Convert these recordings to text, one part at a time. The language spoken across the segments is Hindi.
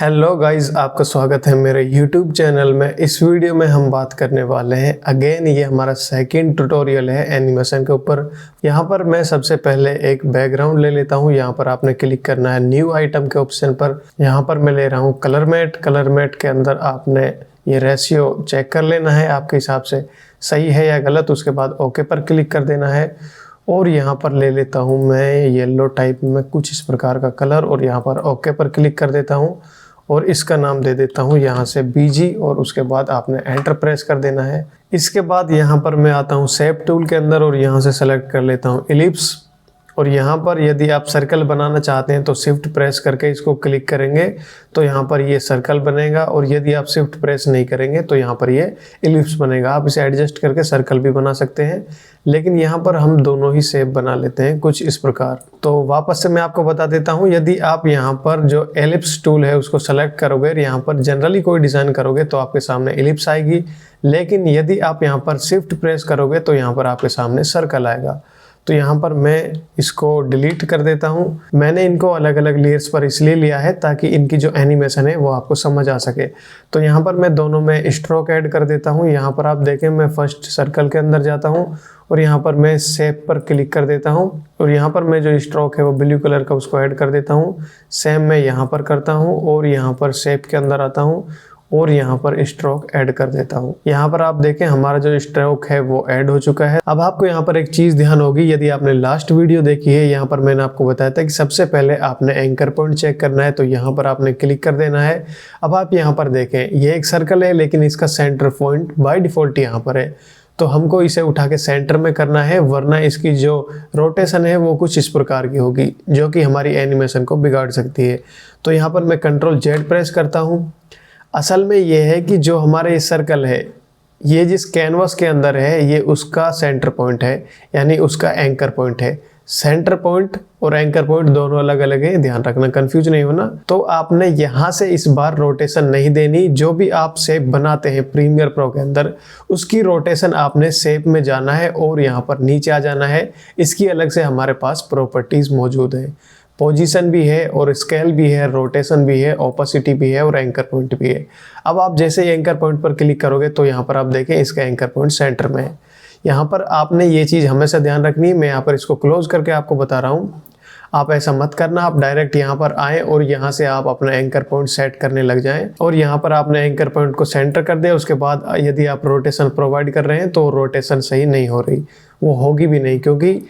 हेलो गाइस, आपका स्वागत है मेरे YouTube चैनल में। इस वीडियो में हम बात करने वाले हैं अगेन, ये हमारा सेकंड ट्यूटोरियल है एनिमेशन के ऊपर। यहाँ पर मैं सबसे पहले एक बैकग्राउंड ले लेता हूँ। यहाँ पर आपने क्लिक करना है न्यू आइटम के ऑप्शन पर। यहाँ पर मैं ले रहा हूँ कलर मैट। कलर मैट के अंदर आपने ये रेशियो चेक कर लेना है आपके हिसाब से सही है या गलत। उसके बाद ओके पर क्लिक कर देना है और यहाँ पर ले लेता हूँ मैं येलो टाइप में कुछ इस प्रकार का कलर और यहाँ पर ओके पर क्लिक कर देता हूँ और इसका नाम दे देता हूँ यहाँ से बीजी और उसके बाद आपने एंटर प्रेस कर देना है। इसके बाद यहाँ पर मैं आता हूँ शेप टूल के अंदर और यहाँ से सेलेक्ट कर लेता हूँ एलिप्स। और यहाँ पर यदि आप सर्कल बनाना चाहते हैं तो शिफ्ट प्रेस करके इसको क्लिक करेंगे तो यहाँ पर ये सर्कल बनेगा, और यदि आप शिफ्ट प्रेस नहीं करेंगे तो यहाँ पर ये एलिप्स बनेगा। आप इसे एडजस्ट करके सर्कल भी बना सकते हैं, लेकिन यहाँ पर हम दोनों ही शेप बना लेते हैं कुछ इस प्रकार। तो वापस से मैं आपको बता देता हूँ, यदि आप यहाँ पर जो एलिप्स टूल है उसको सेलेक्ट करोगे और यहाँ पर जनरली कोई डिज़ाइन करोगे तो आपके सामने एलिप्स आएगी, लेकिन यदि आप यहाँ पर शिफ्ट प्रेस करोगे तो यहाँ पर आपके सामने सर्कल आएगा। तो यहाँ पर मैं इसको डिलीट कर देता हूँ। मैंने इनको अलग अलग लेयर्स पर इसलिए लिया है ताकि इनकी जो एनिमेशन है वो आपको समझ आ सके। तो यहाँ पर मैं दोनों में स्ट्रोक ऐड कर देता हूँ। यहाँ पर आप देखें, मैं फर्स्ट सर्कल के अंदर जाता हूँ और यहाँ पर मैं शेप पर क्लिक कर देता हूँ और यहाँ पर मैं जो स्ट्रोक है वो ब्लू कलर का उसको ऐड कर देता हूँ। सेम मैं यहाँ पर करता हूँ और यहाँ पर शेप के अंदर आता हूँ और यहाँ पर स्ट्रोक ऐड कर देता हूँ। यहाँ पर आप देखें हमारा जो स्ट्रोक है वो ऐड हो चुका है। अब आपको यहाँ पर एक चीज़ ध्यान होगी, यदि आपने लास्ट वीडियो देखी है, यहाँ पर मैंने आपको बताया था कि सबसे पहले आपने एंकर पॉइंट चेक करना है, तो यहाँ पर आपने क्लिक कर देना है। अब आप यहाँ पर देखें, ये एक सर्कल है लेकिन इसका सेंटर पॉइंट बाय डिफ़ॉल्ट यहाँ पर है, तो हमको इसे उठा के सेंटर में करना है, वरना इसकी जो रोटेशन है वो कुछ इस प्रकार की होगी जो कि हमारी एनिमेशन को बिगाड़ सकती है। तो यहाँ पर मैं Ctrl+Z प्रेस करता हूँ। असल में ये है कि जो हमारे ये सर्कल है, ये जिस कैनवास के अंदर है ये उसका सेंटर पॉइंट है, यानी उसका एंकर पॉइंट है। सेंटर पॉइंट और एंकर पॉइंट दोनों अलग अलग है, ध्यान रखना, कंफ्यूज नहीं होना। तो आपने यहाँ से इस बार रोटेशन नहीं देनी। जो भी आप शेप बनाते हैं प्रीमियर प्रो के अंदर, उसकी रोटेशन आपने शेप में जाना है और यहाँ पर नीचे आ जाना है। इसकी अलग से हमारे पास प्रॉपर्टीज़ मौजूद है, पोजीशन भी है और स्केल भी है, रोटेशन भी है, ओपेसिटी भी है और एंकर पॉइंट भी है। अब आप जैसे ही एंकर पॉइंट पर क्लिक करोगे तो यहाँ पर आप देखें इसका एंकर पॉइंट सेंटर में है। यहाँ पर आपने ये चीज़ हमेशा ध्यान रखनी है। मैं यहाँ पर इसको क्लोज करके आपको बता रहा हूँ, आप ऐसा मत करना। आप डायरेक्ट यहाँ पर आएँ और यहाँ से आप अपना एंकर पॉइंट सेट करने लग जाएं और यहाँ पर आपने एंकर पॉइंट को सेंटर कर दिया। उसके बाद यदि आप रोटेशन प्रोवाइड कर रहे हैं तो रोटेशन सही नहीं हो रही, वो होगी भी नहीं, क्योंकि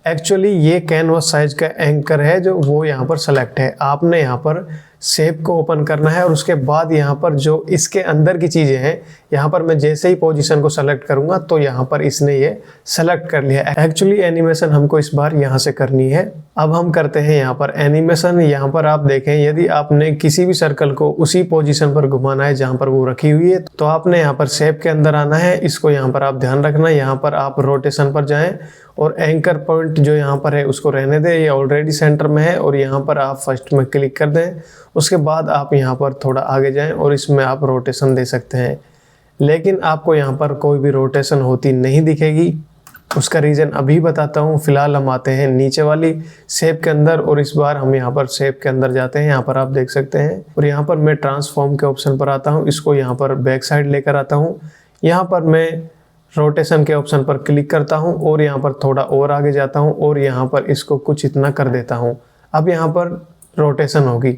एक्चुअली ये कैनवास साइज का एंकर है जो वो यहाँ पर सेलेक्ट है। आपने यहाँ पर शेप को ओपन करना है और उसके बाद यहाँ पर जो इसके अंदर की चीज़ें हैं, यहाँ पर मैं जैसे ही पोजीशन को सेलेक्ट करूँगा तो यहाँ पर इसने ये सेलेक्ट कर लिया। एक्चुअली एनिमेशन हमको इस बार यहाँ से करनी है। अब हम करते हैं यहाँ पर एनिमेशन। यहाँ पर आप देखें, यदि आपने किसी भी सर्कल को उसी पोजीशन पर घुमाना है जहाँ पर वो रखी हुई है, तो आपने यहाँ पर शेप के अंदर आना है। इसको यहाँ पर आप ध्यान रखना, यहाँ पर आप रोटेशन पर जाएँ और एंकर पॉइंट जो यहाँ पर है उसको रहने दें, ये ऑलरेडी सेंटर में है। और यहाँ पर आप फर्स्ट में क्लिक कर दें, उसके बाद आप यहाँ पर थोड़ा आगे जाएं और इसमें आप रोटेशन दे सकते हैं, लेकिन आपको यहाँ पर कोई भी रोटेशन होती नहीं दिखेगी। उसका रीज़न अभी बताता हूँ। फिलहाल हम आते हैं नीचे वाली शेप के अंदर और इस बार हम यहाँ पर शेप के अंदर जाते हैं। यहाँ पर आप देख सकते हैं और यहाँ पर मैं ट्रांसफॉर्म के ऑप्शन पर आता हूँ। इसको यहाँ पर बैक साइड लेकर आता हूँ। यहाँ पर मैं रोटेशन के ऑप्शन पर क्लिक करता हूँ और यहाँ पर थोड़ा और आगे जाता हूँ और यहाँ पर इसको कुछ इतना कर देता हूँ। अब यहाँ पर रोटेशन होगी।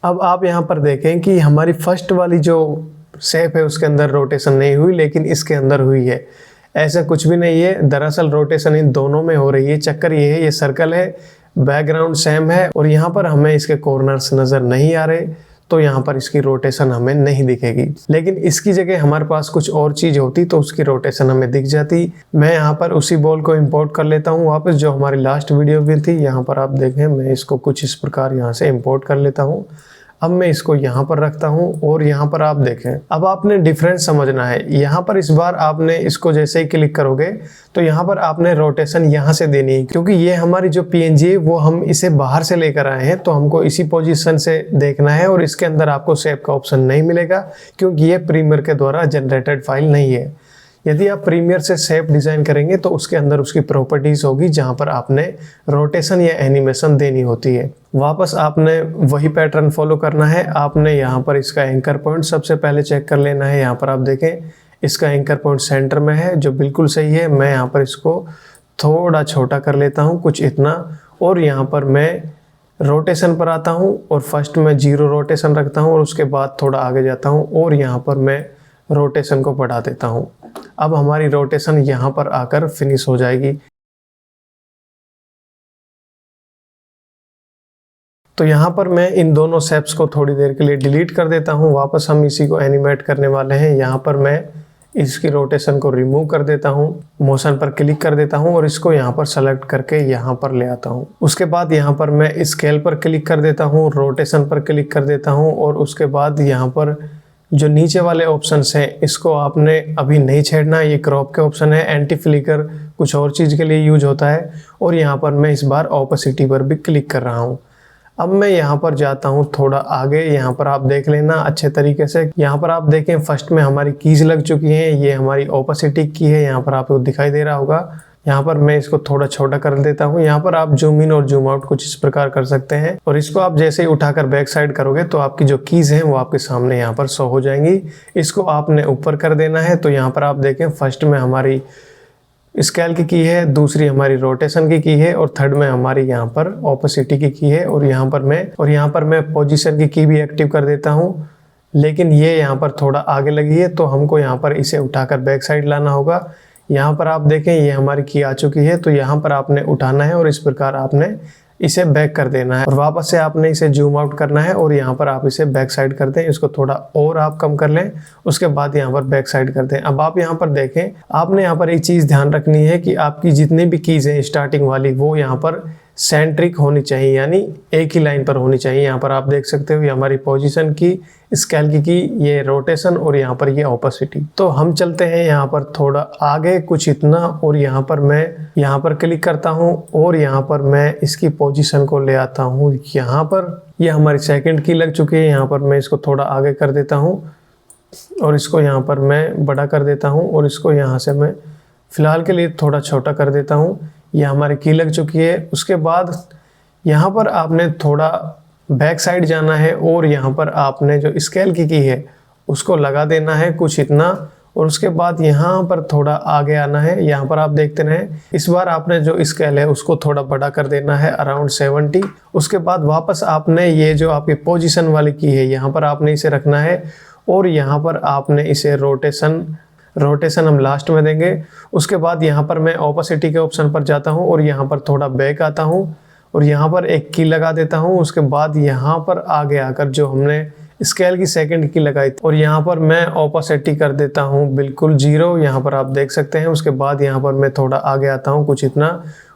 अब आप यहाँ पर देखें कि हमारी फर्स्ट वाली जो शेप है उसके अंदर रोटेशन नहीं हुई, लेकिन इसके अंदर हुई है। ऐसा कुछ भी नहीं है, दरअसल रोटेशन इन दोनों में हो रही है। चक्कर ये है, ये सर्कल है, बैकग्राउंड सेम है और यहाँ पर हमें इसके कॉर्नर्स नज़र नहीं आ रहे, तो यहाँ पर इसकी रोटेशन हमें नहीं दिखेगी। लेकिन इसकी जगह हमारे पास कुछ और चीज़ होती तो उसकी रोटेशन हमें दिख जाती। मैं यहाँ पर उसी बॉल को इंपोर्ट कर लेता हूँ वापस, जो हमारी लास्ट वीडियो में थी। यहाँ पर आप देखें, मैं इसको कुछ इस प्रकार यहाँ से इंपोर्ट कर लेता हूँ। अब मैं इसको यहाँ पर रखता हूँ और यहाँ पर आप देखें, अब आपने डिफरेंस समझना है। यहाँ पर इस बार आपने इसको जैसे ही क्लिक करोगे तो यहाँ पर आपने रोटेशन यहाँ से देनी है, क्योंकि ये हमारी जो PNG है वो हम इसे बाहर से लेकर आए हैं, तो हमको इसी पोजीशन से देखना है और इसके अंदर आपको शेप का ऑप्शन नहीं मिलेगा, क्योंकि ये प्रीमियर के द्वारा जनरेटेड फाइल नहीं है। यदि आप प्रीमियर से शेप डिज़ाइन करेंगे तो उसके अंदर उसकी प्रॉपर्टीज़ होगी जहाँ पर आपने रोटेशन या एनिमेशन देनी होती है। वापस आपने वही पैटर्न फॉलो करना है। आपने यहाँ पर इसका एंकर पॉइंट सबसे पहले चेक कर लेना है। यहाँ पर आप देखें इसका एंकर पॉइंट सेंटर में है जो बिल्कुल सही है। मैं यहाँ पर इसको थोड़ा छोटा कर लेता हूँ कुछ इतना, और यहाँ पर मैं रोटेशन पर आता हूँ और फर्स्ट में 0 रोटेशन रखता हूँ और उसके बाद थोड़ा आगे जाता हूँ और यहाँ पर मैं रोटेशन को बढ़ा देता हूँ। अब हमारी रोटेशन यहाँ पर आकर फिनिश हो जाएगी। तो यहाँ पर मैं इन दोनों शेप्स को थोड़ी देर के लिए डिलीट कर देता हूँ। वापस हम इसी को एनिमेट करने वाले हैं। यहाँ पर मैं इसकी रोटेशन को रिमूव कर देता हूँ, मोशन पर क्लिक कर देता हूँ और इसको यहाँ पर सेलेक्ट करके यहाँ पर ले आता हूँ। उसके बाद यहाँ पर मैं स्केल पर क्लिक कर देता हूँ, रोटेशन पर क्लिक कर देता हूँ और उसके बाद यहाँ पर जो नीचे वाले ऑप्शंस हैं इसको आपने अभी नहीं छेड़ना। ये क्रॉप के ऑप्शन है, एंटी फ्लिकर कुछ और चीज़ के लिए यूज होता है। और यहाँ पर मैं इस बार ओपेसिटी पर भी क्लिक कर रहा हूँ। अब मैं यहाँ पर जाता हूँ थोड़ा आगे। यहाँ पर आप देख लेना अच्छे तरीके से। यहाँ पर आप देखें फर्स्ट में हमारी कीज लग चुकी हैं। ये हमारी ओपेसिटी की है, यहाँ पर आपको दिखाई दे रहा होगा। यहाँ पर मैं इसको थोड़ा छोटा कर देता हूँ। यहाँ पर आप जूम इन और जूम आउट कुछ इस प्रकार कर सकते हैं और इसको आप जैसे ही उठाकर बैक साइड करोगे तो आपकी जो कीज हैं वो आपके सामने यहाँ पर शो हो जाएंगी। इसको आपने ऊपर कर देना है। तो यहाँ पर आप देखें फर्स्ट में हमारी स्केल की है, दूसरी हमारी रोटेशन की है और थर्ड में हमारी यहाँ पर ओपेसिटी की है। और यहाँ पर मैं पोजीशन की भी एक्टिव कर देता हूँ, लेकिन ये यहाँ पर थोड़ा आगे लगी है तो हमको यहाँ पर इसे उठाकर बैक साइड लाना होगा। यहाँ पर आप देखें ये हमारी की आ चुकी है, तो यहाँ पर आपने उठाना है और इस प्रकार आपने इसे बैक कर देना है और वापस से आपने इसे जूम आउट करना है और यहाँ पर आप इसे बैक साइड कर दें। इसको थोड़ा और आप कम कर लें, उसके बाद यहाँ पर बैक साइड कर दें। अब आप यहाँ पर देखें, आपने यहाँ पर एक चीज़ ध्यान रखनी है कि आपकी जितनी भी कीज़ हैं स्टार्टिंग वाली वो यहाँ पर सेंट्रिक होनी चाहिए, यानी एक ही लाइन पर होनी चाहिए। यहाँ पर आप देख सकते हो ये हमारी पोजीशन की, स्केल की, ये रोटेशन और यहाँ पर ये ओपेसिटी। तो हम चलते हैं यहाँ पर थोड़ा आगे कुछ इतना और यहाँ पर मैं यहाँ पर क्लिक करता हूँ और यहाँ पर मैं इसकी पोजीशन को ले आता हूँ। यहाँ पर ये हमारी सेकंड की लग चुकी है। यहाँ पर मैं इसको थोड़ा आगे कर देता हूँ और इसको यहाँ पर मैं बड़ा कर देता हूँ और इसको यहाँ से मैं फ़िलहाल के लिए थोड़ा छोटा कर देता हूँ। यह हमारी की लग चुकी है। उसके बाद यहाँ पर आपने थोड़ा बैक साइड जाना है और यहाँ पर आपने जो स्केल की है उसको लगा देना है कुछ इतना और उसके बाद यहाँ पर थोड़ा आगे आना है। यहाँ पर आप देखते रहें, इस बार आपने जो स्केल है उसको थोड़ा बड़ा कर देना है अराउंड 70। उसके बाद वापस आपने ये जो आपकी पोजीशन वाली की है यहाँ पर आपने इसे रखना है और यहाँ पर आपने इसे रोटेशन हम लास्ट में देंगे। उसके बाद यहाँ पर मैं ओपेसिटी के ऑप्शन पर जाता हूँ और यहाँ पर थोड़ा बैक आता हूँ और यहाँ पर एक की लगा देता हूँ। उसके बाद यहाँ पर आगे आकर जो हमने स्केल की सेकंड की लगाई थी और यहाँ पर मैं ओपेसिटी कर देता हूँ बिल्कुल 0। यहाँ पर आप देख सकते हैं। उसके बाद यहाँ पर मैं थोड़ा आगे आता हूँ कुछ इतना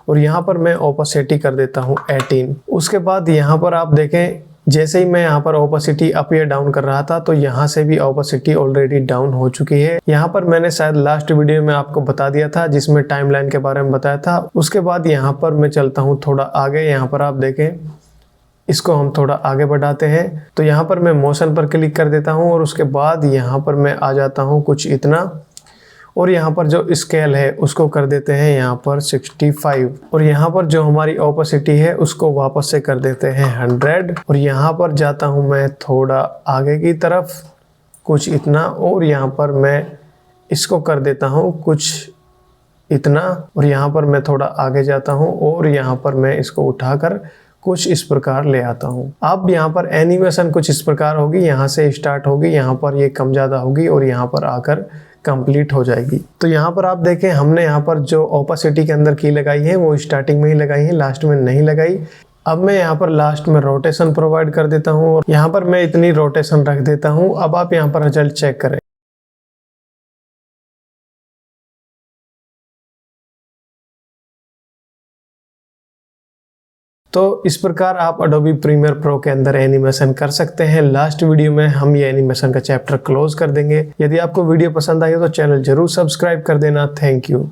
और यहाँ पर मैं ओपेसिटी कर देता हूँ 18। उसके बाद यहाँ पर आप देखें, जैसे ही मैं यहाँ पर ओपेसिटी अप या डाउन कर रहा था तो यहाँ से भी ओपेसिटी ऑलरेडी डाउन हो चुकी है। यहाँ पर मैंने शायद लास्ट वीडियो में आपको बता दिया था जिसमें टाइमलाइन के बारे में बताया था। उसके बाद यहाँ पर मैं चलता हूँ थोड़ा आगे। यहाँ पर आप देखें, इसको हम थोड़ा आगे बढ़ाते हैं। तो यहाँ पर मैं मोशन पर क्लिक कर देता हूँ और उसके बाद यहाँ पर मैं आ जाता हूँ कुछ इतना और यहाँ पर जो स्केल है उसको कर देते हैं यहाँ पर 65 और यहाँ पर जो हमारी ओपेसिटी है उसको वापस से कर देते हैं 100 और यहाँ पर जाता हूँ मैं थोड़ा आगे की तरफ कुछ इतना और यहाँ पर मैं इसको कर देता हूँ कुछ इतना और यहाँ पर मैं थोड़ा आगे जाता हूँ और यहाँ पर मैं इसको उठाकर कुछ इस प्रकार ले आता हूँ। अब यहाँ पर एनिमेशन कुछ इस प्रकार होगी, यहाँ से स्टार्ट होगी, यहाँ पर ये कम ज़्यादा होगी और यहाँ पर आकर कंप्लीट हो जाएगी। तो यहाँ पर आप देखें, हमने यहाँ पर जो ओपेसिटी के अंदर की लगाई है वो स्टार्टिंग में ही लगाई है, लास्ट में नहीं लगाई। अब मैं यहाँ पर लास्ट में रोटेशन प्रोवाइड कर देता हूँ और यहाँ पर मैं इतनी रोटेशन रख देता हूँ। अब आप यहाँ पर रिजल्ट चेक करें। तो इस प्रकार आप Adobe Premiere Pro के अंदर एनिमेशन कर सकते हैं। लास्ट वीडियो में हम ये एनिमेशन का चैप्टर क्लोज कर देंगे। यदि आपको वीडियो पसंद आई हो तो चैनल जरूर सब्सक्राइब कर देना। Thank you.